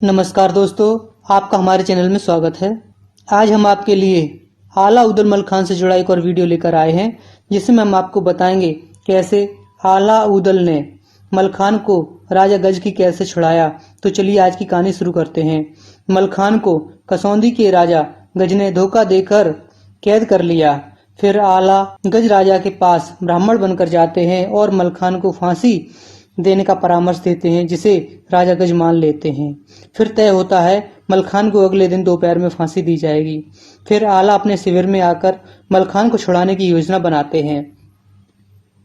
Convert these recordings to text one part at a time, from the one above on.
नमस्कार दोस्तों, आपका हमारे चैनल में स्वागत है। आज हम आपके लिए आला उदल मल खान से जुड़ा एक और वीडियो लेकर आए हैं, जिसमें हम आपको बताएंगे कैसे आला उदल ने मल खान को राजा गज की कैद से छुड़ाया। तो चलिए आज की कहानी शुरू करते हैं। मल खान को कसौंदी के राजा गज ने धोखा देकर कैद कर लिया। फिर आला गज राजा के पास ब्राह्मण बनकर जाते हैं और मल खान को फांसी देने का परामर्श देते हैं, जिसे राजा गज मान लेते हैं। फिर तय होता है मल खान को अगले दिन दोपहर में फांसी दी जाएगी। फिर आला अपने शिविर में आकर मल खान को छुड़ाने की योजना बनाते हैं,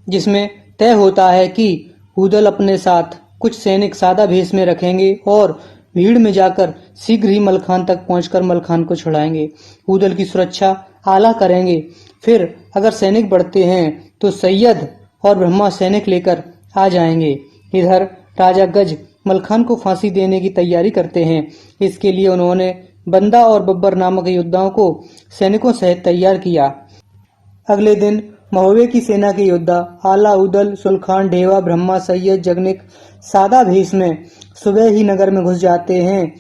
जिसमें तय होता है कि उदल अपने साथ कुछ सैनिक सादा भेष में रखेंगे और भीड़ में जाकर शीघ्र ही मल खान तक पहुंचकर मल खान को छुड़ाएंगे। उदल की सुरक्षा आला करेंगे। फिर अगर सैनिक बढ़ते हैं तो सैयद और ब्रह्मा सैनिक लेकर आ जाएंगे। इधर राजा गज मल खान को फांसी देने की तैयारी करते हैं। इसके लिए उन्होंने बंदा और बब्बर नामक योद्धाओं को सैनिकों सहित तैयार किया। अगले दिन महोबे की सेना के योद्धा आला उदल सुलखान ढेवा ब्रह्मा सैयद जगनिक सादा भेष में सुबह ही नगर में घुस जाते हैं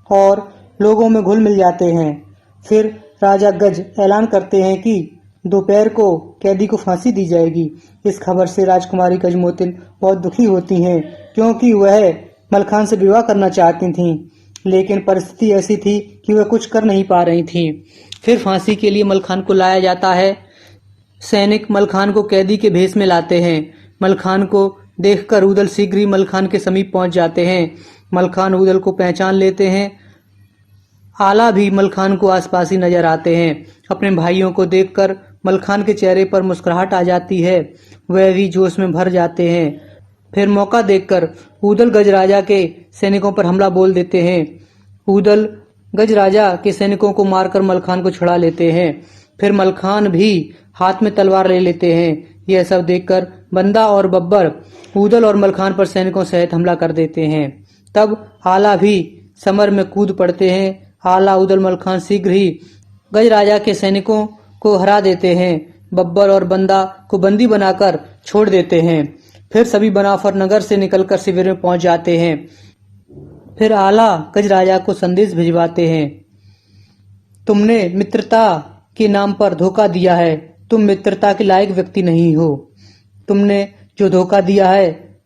और लोगों में घुल मिल जाते हैं। फिर राजा गज ऐलान करते हैं कि दोपहर को कैदी को फांसी दी जाएगी। इस खबर से राजकुमारी गजमोतिल बहुत दुखी होती हैं, क्योंकि वह मल खान से विवाह करना चाहती थीं, लेकिन परिस्थिति ऐसी थी कि वह कुछ कर नहीं पा रही थीं। फिर फांसी के लिए मल खान को लाया जाता है। सैनिक मल खान को कैदी के भेष में लाते हैं। मल खान को देखकर उदल शीघ्र ही मल खान के समीप पहुंच जाते हैं। मल खान उदल को पहचान लेते हैं। आला भी मल खान को आसपास ही नजर आते हैं। अपने भाइयों को देखकर मल खान के चेहरे पर मुस्कुराहट आ जाती है। वह भी जोश में भर जाते हैं। फिर मौका देखकर उदल गज राजा के सैनिकों पर हमला बोल देते हैं। उदल गज राजा के सैनिकों को मारकर मल खान को छुड़ा लेते हैं। फिर मल खान भी हाथ में तलवार ले लेते हैं। यह सब देखकर बंदा और बब्बर उदल और मल खान पर सैनिकों सहित हमला कर देते हैं। तब आला भी समर में कूद पड़ते हैं। आला उदल मल खान शीघ्र ही गज राजा के सैनिकों को हरा देते हैं। बब्बर और बंदा को बंदी बनाकर छोड़ देते हैं। फिर सभी बनाफर नगर से निकलकर शिविर में पहुंच जाते हैं। फिर आला गज राजा को संदेश भिजवाते हैं, तुमने मित्रता के नाम पर धोखा दिया है। तुम मित्रता के लायक व्यक्ति नहीं हो। तुमने जो धोखा दिया है,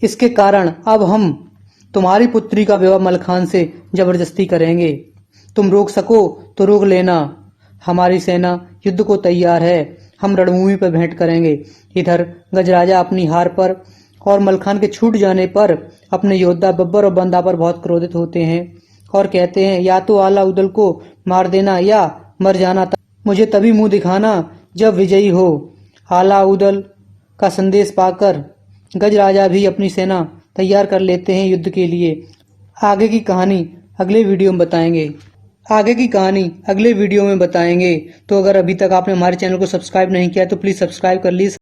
इसके कारण अब हम तुम्हारी पुत्री का विवाह मल खान से जबरदस्ती करेंगे। तुम रोक सको तो रोक लेना। हमारी सेना युद्ध को तैयार है। हम रणभूमि पर भेंट करेंगे। इधर गजराजा अपनी हार पर और मल खान के छूट जाने पर अपने योद्धा बब्बर और बंदा पर बहुत क्रोधित होते हैं और कहते हैं, या तो आला उदल को मार देना या मर जाना। मुझे तभी मुंह दिखाना जब विजयी हो। आला उदल का संदेश पाकर गजराजा भी अपनी सेना तैयार कर लेते हैं युद्ध के लिए। आगे की कहानी अगले वीडियो में बताएंगे। तो अगर अभी तक आपने हमारे चैनल को सब्सक्राइब नहीं किया तो प्लीज सब्सक्राइब कर लीजिए।